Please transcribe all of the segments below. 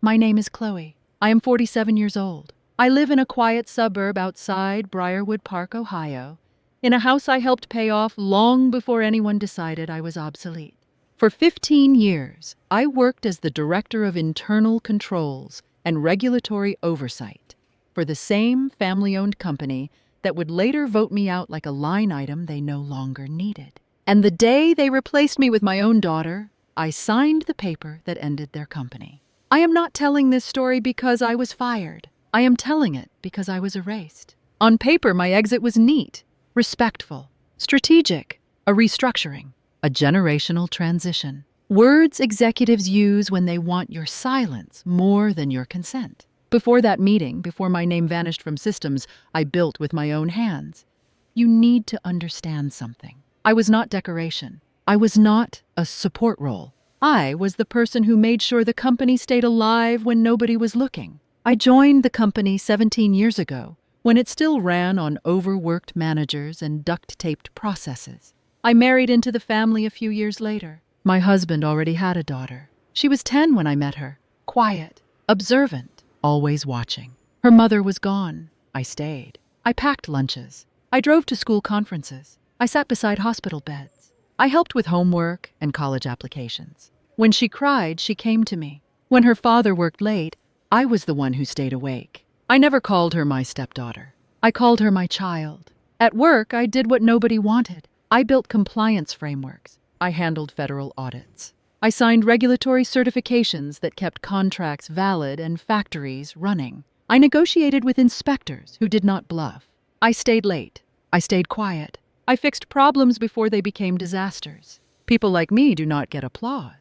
My name is Chloe. I am 47 years old. I live in a quiet suburb outside Briarwood Park, Ohio, in a house I helped pay off long before anyone decided I was obsolete. For 15 years, I worked as the Director of Internal Controls and Regulatory Oversight for the same family-owned company that would later vote me out like a line item they no longer needed. And the day they replaced me with my own daughter, I signed the paper that ended their company. I am not telling this story because I was fired. I am telling it because I was erased. On paper, my exit was neat, respectful, strategic, a restructuring, a generational transition. Words executives use when they want your silence more than your consent. Before that meeting, before my name vanished from systems I built with my own hands, you need to understand something. I was not decoration. I was not a support role. I was the person who made sure the company stayed alive when nobody was looking. I joined the company 17 years ago, when it still ran on overworked managers and duct-taped processes. I married into the family a few years later. My husband already had a daughter. She was 10 when I met her, quiet, observant, always watching. Her mother was gone. I stayed. I packed lunches. I drove to school conferences. I sat beside hospital beds. I helped with homework and college applications. When she cried, she came to me. When her father worked late, I was the one who stayed awake. I never called her my stepdaughter. I called her my child. At work, I did what nobody wanted. I built compliance frameworks. I handled federal audits. I signed regulatory certifications that kept contracts valid and factories running. I negotiated with inspectors who did not bluff. I stayed late. I stayed quiet. I fixed problems before they became disasters. People like me do not get applause.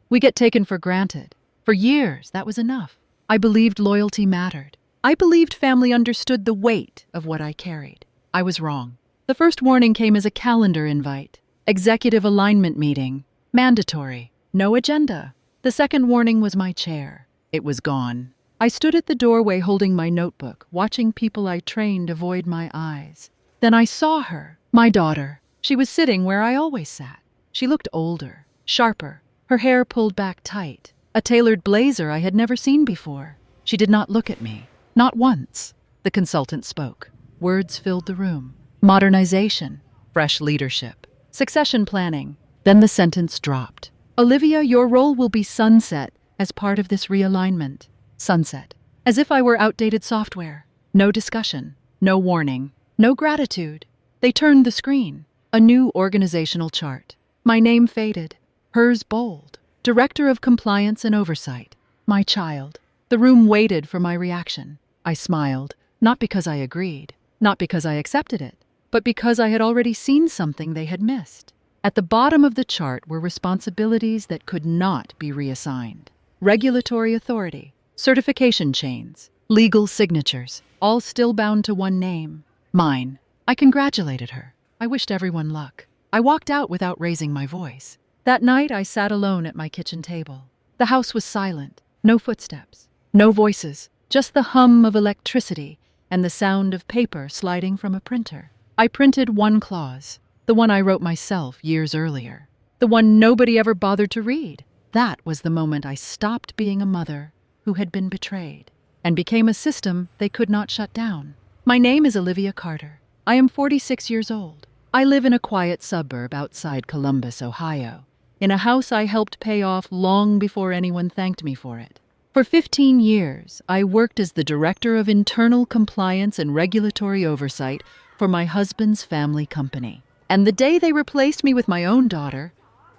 We get taken for granted. For years, that was enough. I believed loyalty mattered. I believed family understood the weight of what I carried. I was wrong. The first warning came as a calendar invite. Executive alignment meeting. Mandatory. No agenda. The second warning was my chair. It was gone. I stood at the doorway holding my notebook, watching people I trained avoid my eyes. Then I saw her, my daughter. She was sitting where I always sat. She looked older, sharper, her hair pulled back tight, a tailored blazer I had never seen before. She did not look at me. Not once. The consultant spoke. Words filled the room. Modernization, fresh leadership, succession planning. Then the sentence dropped. Olivia, your role will be sunset as part of this realignment. Sunset. As if I were outdated software. No discussion. No warning. No gratitude. They turned the screen. A new organizational chart. My name faded. Hers bold. Director of Compliance and Oversight. My child. The room waited for my reaction. I smiled, not because I agreed, not because I accepted it, but because I had already seen something they had missed. At the bottom of the chart were responsibilities that could not be reassigned. Regulatory authority, certification chains, legal signatures, all still bound to one name. Mine. I congratulated her. I wished everyone luck. I walked out without raising my voice. That night, I sat alone at my kitchen table. The house was silent. No footsteps. No voices. Just the hum of electricity and the sound of paper sliding from a printer. I printed one clause, the one I wrote myself years earlier, the one nobody ever bothered to read. That was the moment I stopped being a mother who had been betrayed and became a system they could not shut down. My name is Olivia Carter. I am 46 years old. I live in a quiet suburb outside Columbus, Ohio, in a house I helped pay off long before anyone thanked me for it. For 15 years, I worked as the Director of Internal Compliance and Regulatory Oversight for my husband's family company. And the day they replaced me with my own daughter,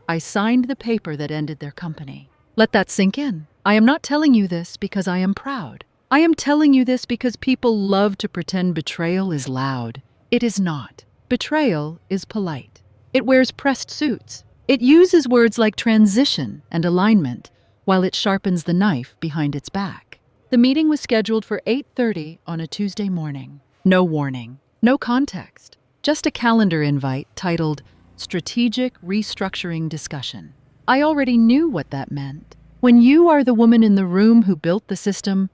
I signed the paper that ended their company. Let that sink in. I am not telling you this because I am proud. I am telling you this because people love to pretend betrayal is loud. It is not. Betrayal is polite. It wears pressed suits. It uses words like transition and alignment, while it sharpens the knife behind its back. The meeting was scheduled for 8:30 on a Tuesday morning. No warning, no context, just a calendar invite titled Strategic Restructuring Discussion. I already knew what that meant. When you are the woman in the room who built the system,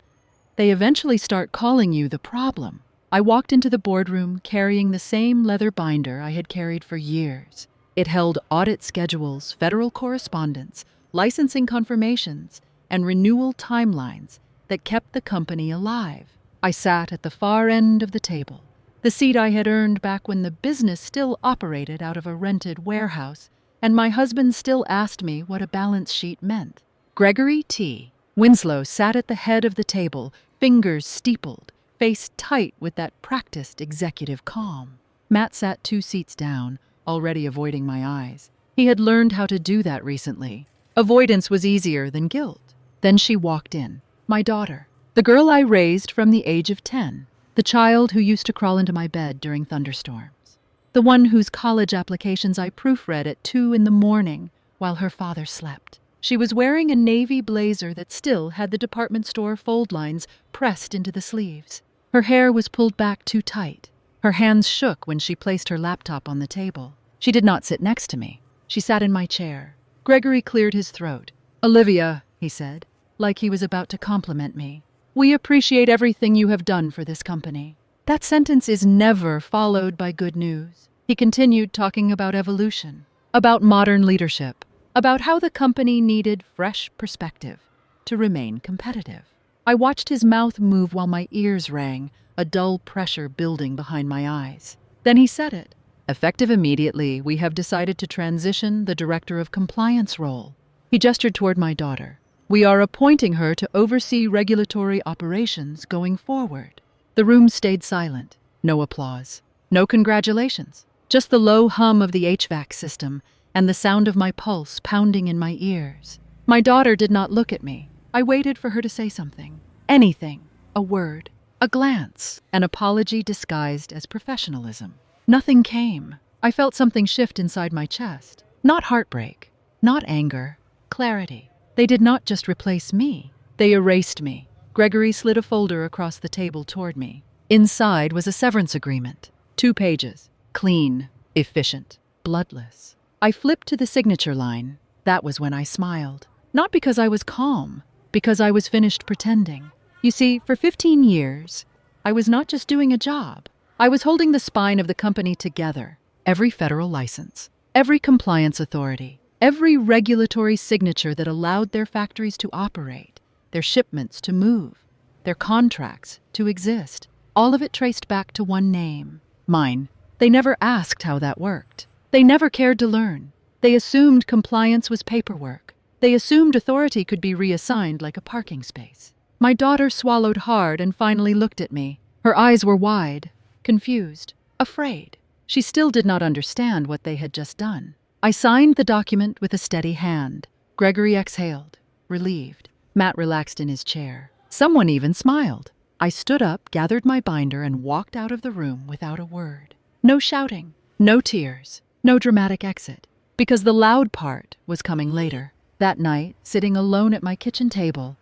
they eventually start calling you the problem. I walked into the boardroom carrying the same leather binder I had carried for years. It held audit schedules, federal correspondence, licensing confirmations, and renewal timelines that kept the company alive. I sat at the far end of the table, the seat I had earned back when the business still operated out of a rented warehouse, and my husband still asked me what a balance sheet meant. Gregory T. Winslow sat at the head of the table, fingers steepled, face tight with that practiced executive calm. Matt sat 2 seats down, already avoiding my eyes. He had learned how to do that recently. Avoidance was easier than guilt. Then she walked in. My daughter. The girl I raised from the age of 10. The child who used to crawl into my bed during thunderstorms. The one whose college applications I proofread at 2 in the morning while her father slept. She was wearing a navy blazer that still had the department store fold lines pressed into the sleeves. Her hair was pulled back too tight. Her hands shook when she placed her laptop on the table. She did not sit next to me. She sat in my chair. Gregory cleared his throat. "Olivia," he said, like he was about to compliment me, "we appreciate everything you have done for this company." That sentence is never followed by good news. He continued talking about evolution, about modern leadership, about how the company needed fresh perspective to remain competitive. I watched his mouth move while my ears rang, a dull pressure building behind my eyes. Then he said it. "Effective immediately, we have decided to transition the Director of Compliance role." He gestured toward my daughter. "We are appointing her to oversee regulatory operations going forward." The room stayed silent. No applause. No congratulations. Just the low hum of the HVAC system and the sound of my pulse pounding in my ears. My daughter did not look at me. I waited for her to say something. Anything. A word. A glance. An apology disguised as professionalism. Nothing came. I felt something shift inside my chest. Not heartbreak. Not anger. Clarity. They did not just replace me. They erased me. Gregory slid a folder across the table toward me. Inside was a severance agreement. 2 pages. Clean. Efficient. Bloodless. I flipped to the signature line. That was when I smiled. Not because I was calm, because I was finished pretending. You see, for 15 years, I was not just doing a job. I was holding the spine of the company together. Every federal license, every compliance authority, every regulatory signature that allowed their factories to operate, their shipments to move, their contracts to exist. All of it traced back to one name. Mine. They never asked how that worked. They never cared to learn. They assumed compliance was paperwork. They assumed authority could be reassigned like a parking space. My daughter swallowed hard and finally looked at me. Her eyes were wide, confused, afraid. She still did not understand what they had just done. I signed the document with a steady hand. Gregory exhaled, relieved. Matt relaxed in his chair. Someone even smiled. I stood up, gathered my binder, and walked out of the room without a word. No shouting, no tears, no dramatic exit, because the loud part was coming later. That night, sitting alone at my kitchen table,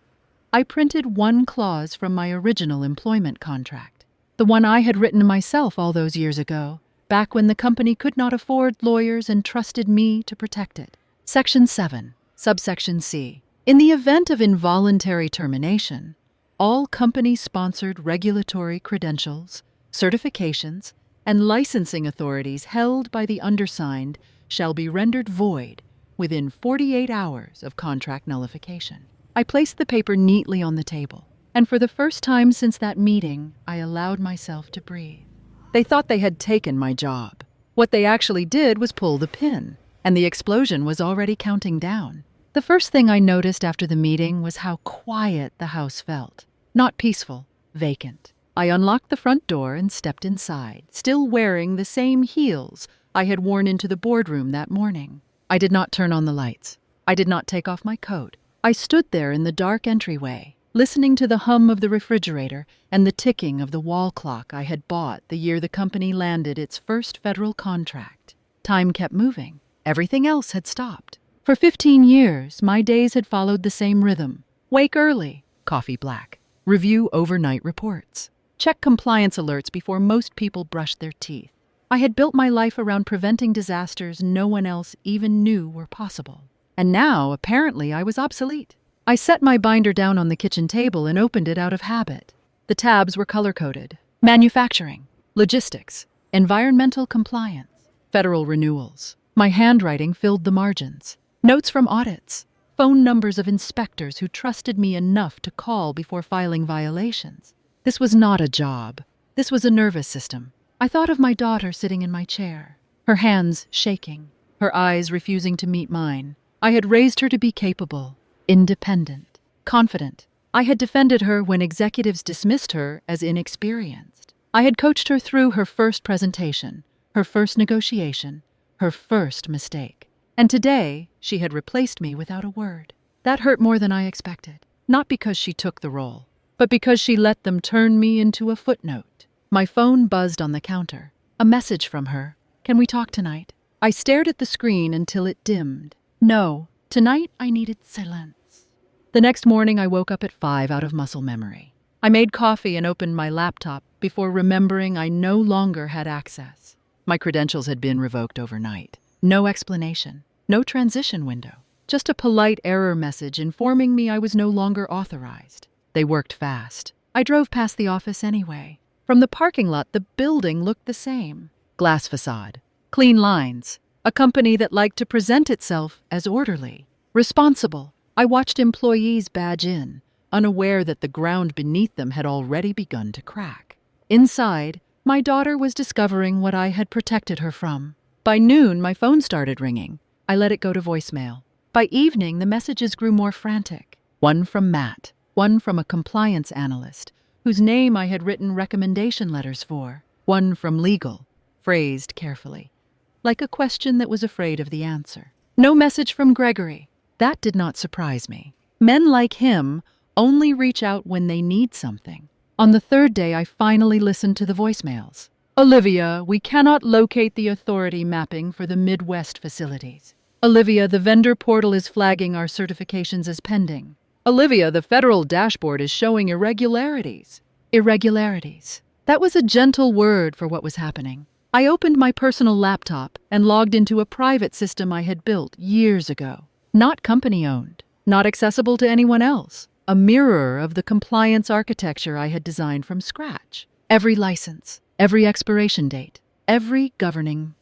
I printed one clause from my original employment contract, the one I had written myself all those years ago, back when the company could not afford lawyers and trusted me to protect it. Section 7, subsection C. In the event of involuntary termination, all company-sponsored regulatory credentials, certifications, and licensing authorities held by the undersigned shall be rendered void within 48 hours of contract nullification. I placed the paper neatly on the table, and for the first time since that meeting, I allowed myself to breathe. They thought they had taken my job. What they actually did was pull the pin, and the explosion was already counting down. The first thing I noticed after the meeting was how quiet the house felt. Not peaceful, vacant. I unlocked the front door and stepped inside, still wearing the same heels I had worn into the boardroom that morning. I did not turn on the lights. I did not take off my coat. I stood there in the dark entryway, listening to the hum of the refrigerator and the ticking of the wall clock I had bought the year the company landed its first federal contract. Time kept moving. Everything else had stopped. For 15 years, my days had followed the same rhythm. Wake early, coffee black. Review overnight reports. Check compliance alerts before most people brushed their teeth. I had built my life around preventing disasters no one else even knew were possible. And now, apparently, I was obsolete. I set my binder down on the kitchen table and opened it out of habit. The tabs were color-coded. Manufacturing, logistics, environmental compliance, federal renewals. My handwriting filled the margins. Notes from audits, phone numbers of inspectors who trusted me enough to call before filing violations. This was not a job. This was a nervous system. I thought of my daughter sitting in my chair, her hands shaking, her eyes refusing to meet mine. I had raised her to be capable, independent, confident. I had defended her when executives dismissed her as inexperienced. I had coached her through her first presentation, her first negotiation, her first mistake. And today, she had replaced me without a word. That hurt more than I expected. Not because she took the role, but because she let them turn me into a footnote. My phone buzzed on the counter. A message from her. "Can we talk tonight?" I stared at the screen until it dimmed. No, tonight I needed silence. The next morning I woke up at 5 out of muscle memory. I made coffee and opened my laptop before remembering I no longer had access. My credentials had been revoked overnight. No explanation, no transition window, just a polite error message informing me I was no longer authorized. They worked fast. I drove past the office anyway. From the parking lot, the building looked the same. Glass facade, clean lines, a company that liked to present itself as orderly, responsible. I watched employees badge in, unaware that the ground beneath them had already begun to crack. Inside, my daughter was discovering what I had protected her from. By noon, my phone started ringing. I let it go to voicemail. By evening, the messages grew more frantic. One from Matt, one from a compliance analyst, whose name I had written recommendation letters for. One from legal, phrased carefully, like a question that was afraid of the answer. No message from Gregory. That did not surprise me. Men like him only reach out when they need something. On the third day, I finally listened to the voicemails. "Olivia, we cannot locate the authority mapping for the Midwest facilities. Olivia, the vendor portal is flagging our certifications as pending. Olivia, the federal dashboard is showing irregularities." Irregularities. That was a gentle word for what was happening. I opened my personal laptop and logged into a private system I had built years ago. Not company-owned, not accessible to anyone else. A mirror of the compliance architecture I had designed from scratch. Every license, every expiration date, every governing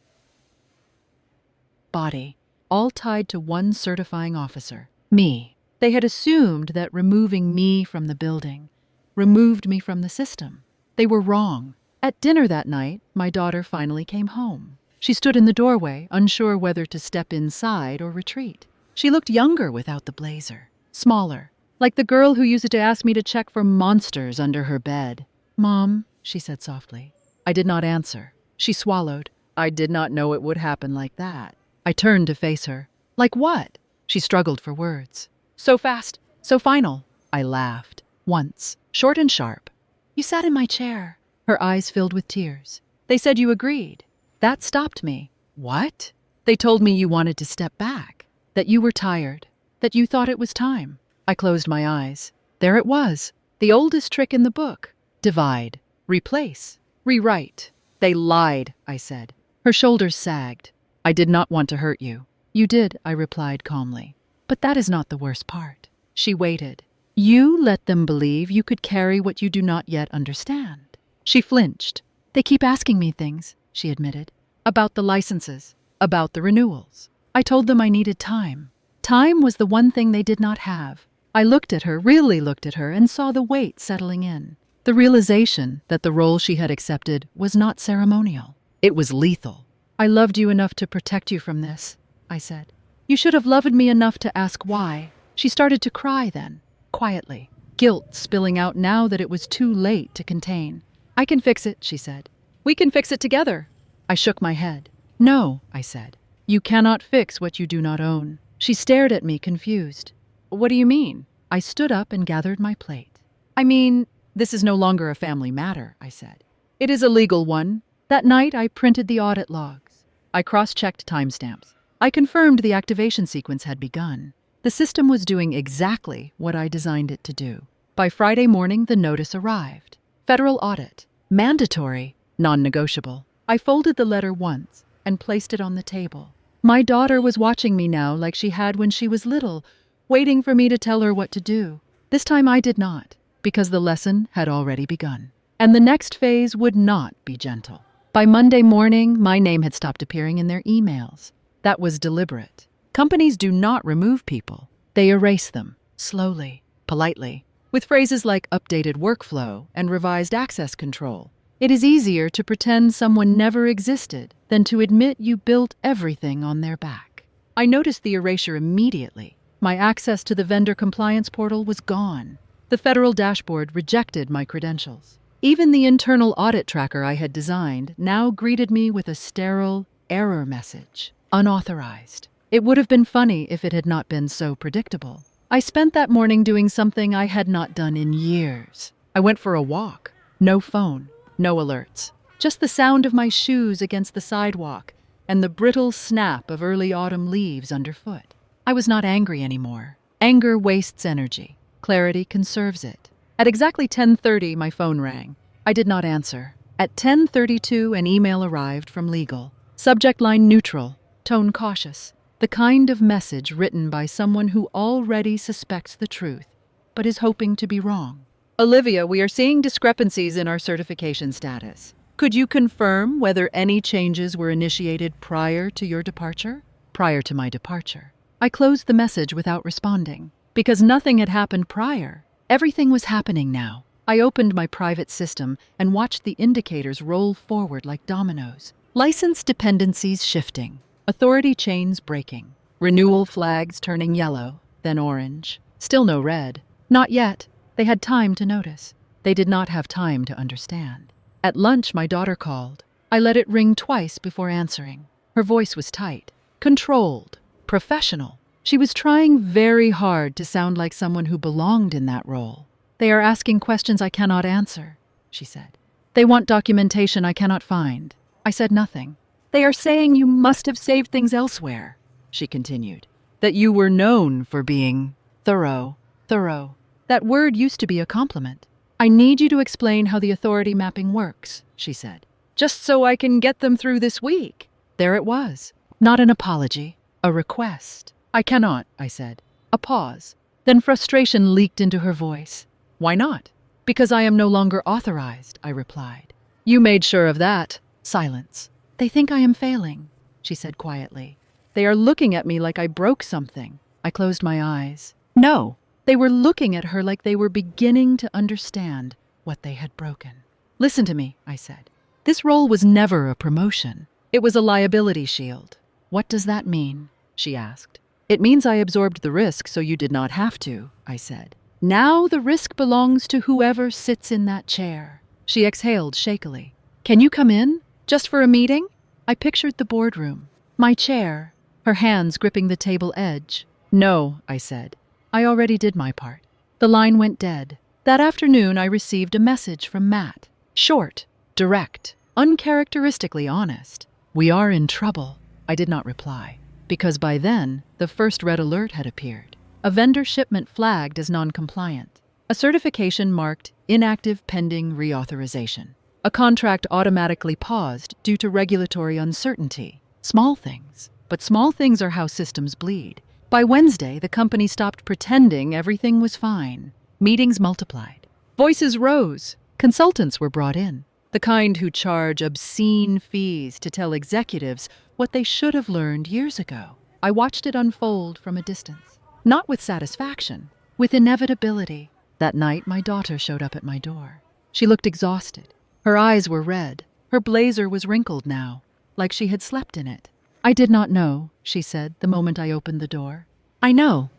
body, all tied to one certifying officer, me. They had assumed that removing me from the building removed me from the system. They were wrong. At dinner that night, my daughter finally came home. She stood in the doorway, unsure whether to step inside or retreat. She looked younger without the blazer, smaller, like the girl who used to ask me to check for monsters under her bed. "Mom," she said softly. I did not answer. She swallowed. "I did not know it would happen like that." I turned to face her. "Like what?" She struggled for words. "So fast, so final." I laughed. Once, short and sharp. "You sat in my chair." Her eyes filled with tears. "They said you agreed." That stopped me. "What?" "They told me you wanted to step back, that you were tired, that you thought it was time." I closed my eyes. There it was, the oldest trick in the book. Divide, replace, rewrite. "They lied," I said. Her shoulders sagged. "I did not want to hurt you." "You did," I replied calmly. "But that is not the worst part." She waited. "You let them believe you could carry what you do not yet understand." She flinched. "They keep asking me things," she admitted, "about the licenses, about the renewals. I told them I needed time. Time was the one thing they did not have." I looked at her, really looked at her, and saw the weight settling in. The realization that the role she had accepted was not ceremonial. It was lethal. "I loved you enough to protect you from this," I said. "You should have loved me enough to ask why." She started to cry then, quietly, guilt spilling out now that it was too late to contain. "I can fix it," she said. "We can fix it together." I shook my head. "No," I said. "You cannot fix what you do not own." She stared at me, confused. "What do you mean?" I stood up and gathered my plate. "I mean, this is no longer a family matter," I said. "It is a legal one." That night, I printed the audit logs. I cross-checked timestamps. I confirmed the activation sequence had begun. The system was doing exactly what I designed it to do. By Friday morning, the notice arrived. Federal audit. Mandatory, non-negotiable. I folded the letter once and placed it on the table. My daughter was watching me now like she had when she was little, waiting for me to tell her what to do. This time I did not, because the lesson had already begun. And the next phase would not be gentle. By Monday morning, my name had stopped appearing in their emails. That was deliberate. Companies do not remove people. They erase them, slowly, politely, with phrases like updated workflow and revised access control. It is easier to pretend someone never existed than to admit you built everything on their back. I noticed the erasure immediately. My access to the vendor compliance portal was gone. The federal dashboard rejected my credentials. Even the internal audit tracker I had designed now greeted me with a sterile error message, unauthorized. It would have been funny if it had not been so predictable. I spent that morning doing something I had not done in years. I went for a walk. No phone, no alerts. Just the sound of my shoes against the sidewalk and the brittle snap of early autumn leaves underfoot. I was not angry anymore. Anger wastes energy. Clarity conserves it. At exactly 10:30, my phone rang. I did not answer. At 10:32, an email arrived from legal. Subject line neutral, tone cautious. The kind of message written by someone who already suspects the truth, but is hoping to be wrong. Olivia, we are seeing discrepancies in our certification status. Could you confirm whether any changes were initiated prior to your departure? Prior to my departure. I closed the message without responding. Because nothing had happened prior. Everything was happening now. I opened my private system and watched the indicators roll forward like dominoes. License dependencies shifting. Authority chains breaking. Renewal flags turning yellow, then orange. Still no red. Not yet. They had time to notice. They did not have time to understand. At lunch, my daughter called. I let it ring twice before answering. Her voice was tight, controlled, professional. She was trying very hard to sound like someone who belonged in that role. They are asking questions I cannot answer, she said. They want documentation I cannot find. I said nothing. They are saying you must have saved things elsewhere, she continued. That you were known for being thorough. That word used to be a compliment. I need you to explain how the authority mapping works, she said. Just so I can get them through this week. There it was. Not an apology, a request. I cannot, I said. A pause. Then frustration leaked into her voice. Why not? Because I am no longer authorized, I replied. You made sure of that. Silence. They think I am failing, she said quietly. They are looking at me like I broke something. I closed my eyes. No, they were looking at her like they were beginning to understand what they had broken. Listen to me, I said. This role was never a promotion. It was a liability shield. What does that mean? She asked. It means I absorbed the risk so you did not have to, I said. Now the risk belongs to whoever sits in that chair. She exhaled shakily. Can you come in? Just for a meeting? I pictured the boardroom. My chair, her hands gripping the table edge. No, I said. I already did my part. The line went dead. That afternoon I received a message from Matt. Short, direct, uncharacteristically honest. We are in trouble. I did not reply, because by then the first red alert had appeared. A vendor shipment flagged as non-compliant. A certification marked inactive pending reauthorization. A contract automatically paused due to regulatory uncertainty. Small things. But small things are how systems bleed. By Wednesday, the company stopped pretending everything was fine. Meetings multiplied. Voices rose. Consultants were brought in. The kind who charge obscene fees to tell executives what they should have learned years ago. I watched it unfold from a distance. Not with satisfaction, with inevitability. That night, my daughter showed up at my door. She looked exhausted. Her eyes were red. Her blazer was wrinkled now, like she had slept in it. I did not know, she said the moment I opened the door. I know.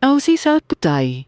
Oh, si sa putay.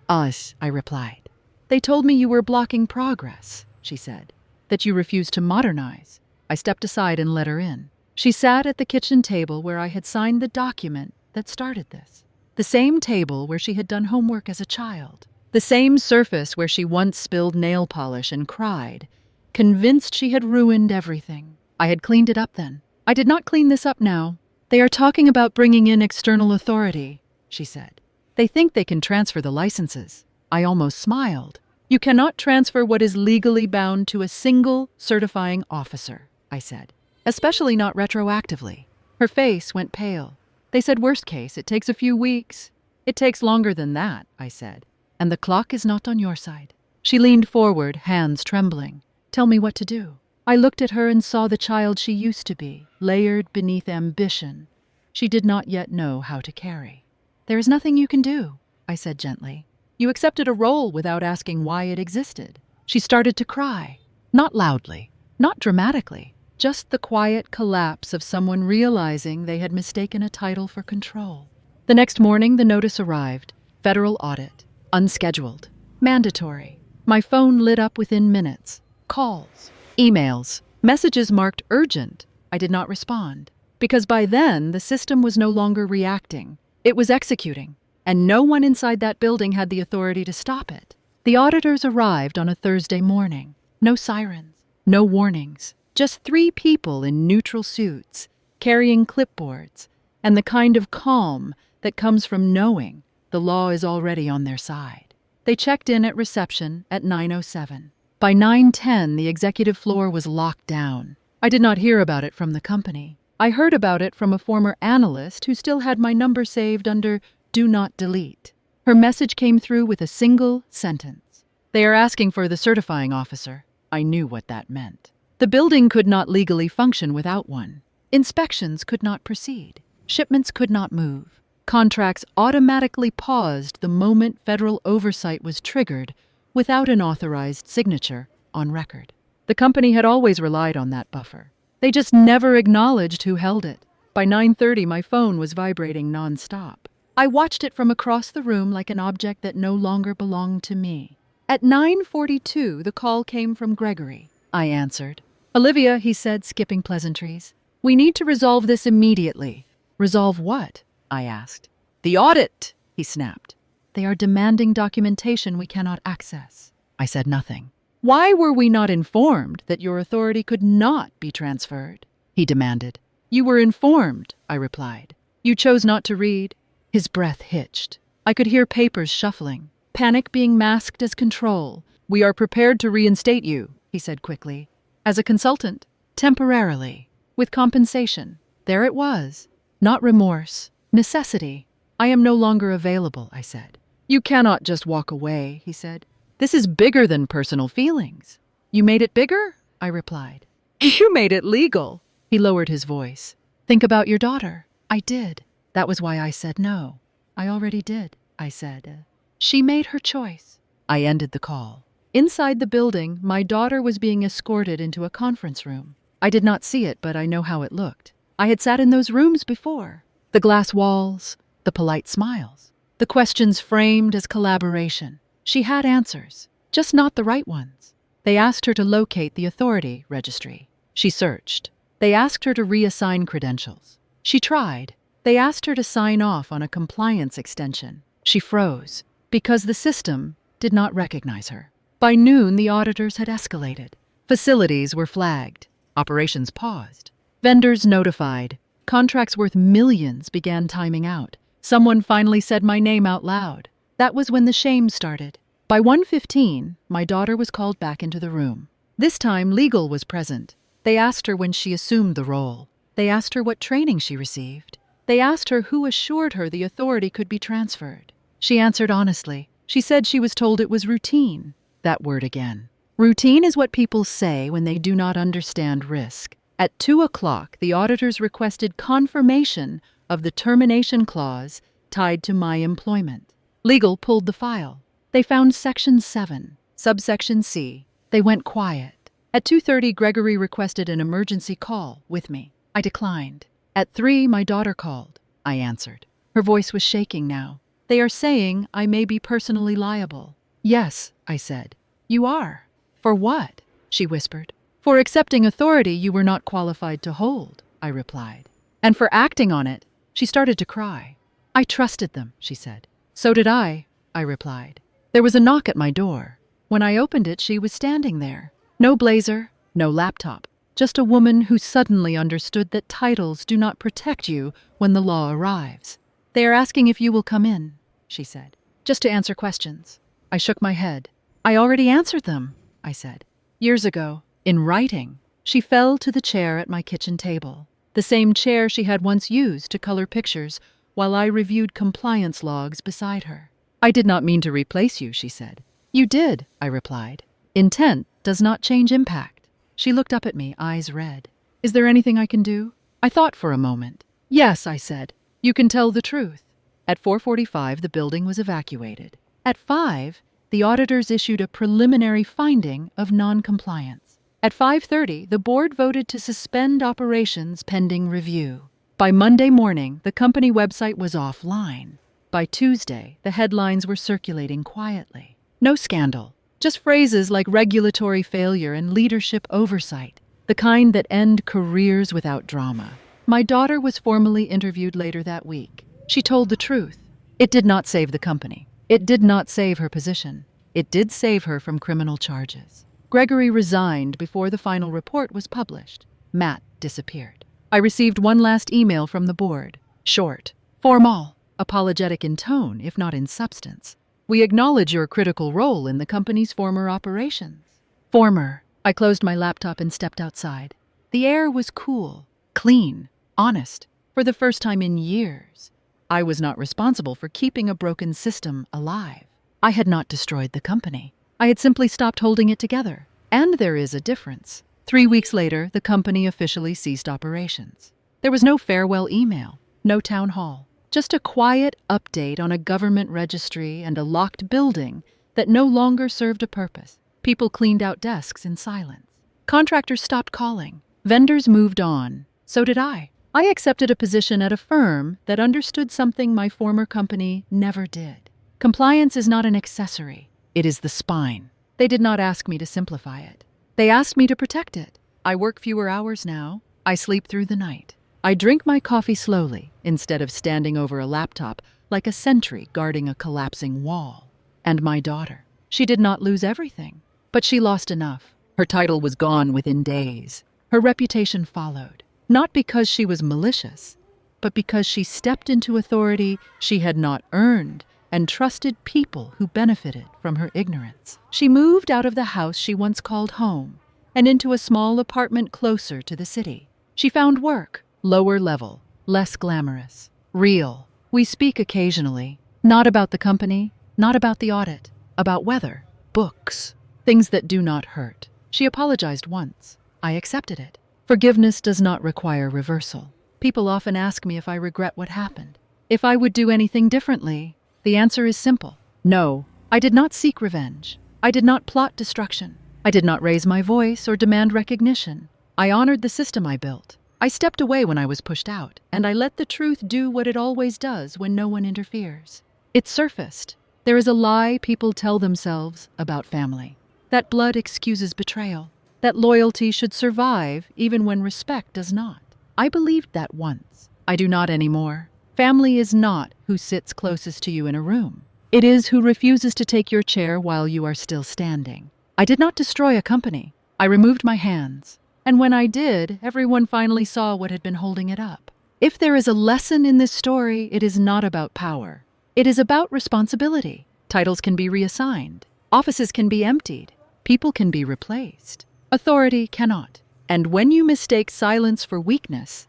Us, I replied. They told me you were blocking progress, she said, that you refused to modernize. I stepped aside and let her in. She sat at the kitchen table where I had signed the document that started this. The same table where she had done homework as a child. The same surface where she once spilled nail polish and cried, convinced she had ruined everything. I had cleaned it up then. I did not clean this up now. They are talking about bringing in external authority, she said. They think they can transfer the licenses. I almost smiled. You cannot transfer what is legally bound to a single certifying officer, I said, especially not retroactively. Her face went pale. They said worst case, it takes a few weeks. It takes longer than that, I said. And the clock is not on your side. She leaned forward, hands trembling. Tell me what to do. I looked at her and saw the child she used to be, layered beneath ambition she did not yet know how to carry. "There is nothing you can do," I said gently. "You accepted a role without asking why it existed." She started to cry. Not loudly, not dramatically, just the quiet collapse of someone realizing they had mistaken a title for control. The next morning, the notice arrived. Federal audit. Unscheduled. Mandatory. My phone lit up within minutes. Calls. Emails. Messages marked urgent. I did not respond. Because by then, the system was no longer reacting. It was executing. And no one inside that building had the authority to stop it. The auditors arrived on a Thursday morning. No sirens. No warnings. Just 3 people in neutral suits, carrying clipboards, and the kind of calm that comes from knowing the law is already on their side. They checked in at reception at 9:07. By 9:10, the executive floor was locked down. I did not hear about it from the company. I heard about it from a former analyst who still had my number saved under Do Not Delete. Her message came through with a single sentence. "They are asking for the certifying officer." I knew what that meant. The building could not legally function without one. Inspections could not proceed. Shipments could not move. Contracts automatically paused the moment federal oversight was triggered without an authorized signature on record. The company had always relied on that buffer. They just never acknowledged who held it. By 9:30, my phone was vibrating nonstop. I watched it from across the room like an object that no longer belonged to me. At 9:42, the call came from Gregory. I answered. "Olivia," he said, skipping pleasantries, "we need to resolve this immediately." "Resolve what?" I asked. "The audit," he snapped. "They are demanding documentation we cannot access." I said nothing. "Why were we not informed that your authority could not be transferred?" he demanded. "You were informed," I replied. "You chose not to read." His breath hitched. I could hear papers shuffling, panic being masked as control. "We are prepared to reinstate you," he said quickly. "As a consultant, temporarily, with compensation." There it was. Not remorse, necessity. "I am no longer available," I said. "You cannot just walk away," he said. "This is bigger than personal feelings." "You made it bigger?" I replied. "You made it legal." He lowered his voice. "Think about your daughter." I did. That was why I said no. "I already did," I said. "She made her choice." I ended the call. Inside the building, my daughter was being escorted into a conference room. I did not see it, but I know how it looked. I had sat in those rooms before. The glass walls, the polite smiles, the questions framed as collaboration. She had answers, just not the right ones. They asked her to locate the authority registry. She searched. They asked her to reassign credentials. She tried. They asked her to sign off on a compliance extension. She froze, because the system did not recognize her. By noon, the auditors had escalated. Facilities were flagged. Operations paused. Vendors notified. Contracts worth millions began timing out. Someone finally said my name out loud. That was when the shame started. By 1:15, my daughter was called back into the room. This time, legal was present. They asked her when she assumed the role. They asked her what training she received. They asked her who assured her the authority could be transferred. She answered honestly. She said she was told it was routine. That word again. Routine is what people say when they do not understand risk. At 2:00, the auditors requested confirmation of the termination clause tied to my employment. Legal pulled the file. They found Section 7, subsection C. They went quiet. At 2:30, Gregory requested an emergency call with me. I declined. At 3, my daughter called. I answered. Her voice was shaking now. "They are saying I may be personally liable." "Yes," I said. "You are." "For what?" she whispered. "For accepting authority you were not qualified to hold," I replied. "And for acting on it." She started to cry. "I trusted them," she said. "So did I replied. There was a knock at my door. When I opened it, she was standing there. No blazer, no laptop. Just a woman who suddenly understood that titles do not protect you when the law arrives. "They are asking if you will come in," she said, "just to answer questions." I shook my head. "I already answered them," I said. "Years ago, in writing." She fell to the chair at my kitchen table, the same chair she had once used to color pictures while I reviewed compliance logs beside her. "I did not mean to replace you," she said. "You did," I replied. "Intent does not change impact." She looked up at me, eyes red. "Is there anything I can do?" I thought for a moment. "Yes," I said. "You can tell the truth." At 4:45, the building was evacuated. At 5, the auditors issued a preliminary finding of non-compliance. At 5:30, the board voted to suspend operations pending review. By Monday morning, the company website was offline. By Tuesday, the headlines were circulating quietly. No scandal, just phrases like regulatory failure and leadership oversight, the kind that end careers without drama. My daughter was formally interviewed later that week. She told the truth. It did not save the company. It did not save her position. It did save her from criminal charges. Gregory resigned before the final report was published. Matt disappeared. I received one last email from the board. Short, formal, apologetic in tone, if not in substance. We acknowledge your critical role in the company's former operations. Former. I closed my laptop and stepped outside. The air was cool, clean, honest. For the first time in years, I was not responsible for keeping a broken system alive. I had not destroyed the company. I had simply stopped holding it together. And there is a difference. 3 weeks later, the company officially ceased operations. There was no farewell email, no town hall, just a quiet update on a government registry and a locked building that no longer served a purpose. People cleaned out desks in silence. Contractors stopped calling. Vendors moved on. So did I. I accepted a position at a firm that understood something my former company never did. Compliance is not an accessory. It is the spine. They did not ask me to simplify it. They asked me to protect it. I work fewer hours now. I sleep through the night. I drink my coffee slowly instead of standing over a laptop like a sentry guarding a collapsing wall. And my daughter. She did not lose everything, but she lost enough. Her title was gone within days. Her reputation followed, not because she was malicious, but because she stepped into authority she had not earned and trusted people who benefited from her ignorance. She moved out of the house she once called home and into a small apartment closer to the city. She found work, lower level, less glamorous, real. We speak occasionally, not about the company, not about the audit, about weather, books, things that do not hurt. She apologized once. I accepted it. Forgiveness does not require reversal. People often ask me if I regret what happened, if I would do anything differently. The answer is simple. No, I did not seek revenge. I did not plot destruction. I did not raise my voice or demand recognition. I honored the system I built. I stepped away when I was pushed out, and I let the truth do what it always does when no one interferes. It surfaced. There is a lie people tell themselves about family. That blood excuses betrayal. That loyalty should survive even when respect does not. I believed that once. I do not anymore. Family is not who sits closest to you in a room. It is who refuses to take your chair while you are still standing. I did not destroy a company. I removed my hands. And when I did, everyone finally saw what had been holding it up. If there is a lesson in this story, it is not about power. It is about responsibility. Titles can be reassigned. Offices can be emptied. People can be replaced. Authority cannot. And when you mistake silence for weakness,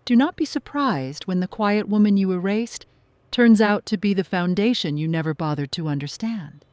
do not be surprised when the quiet woman you erased turns out to be the foundation you never bothered to understand.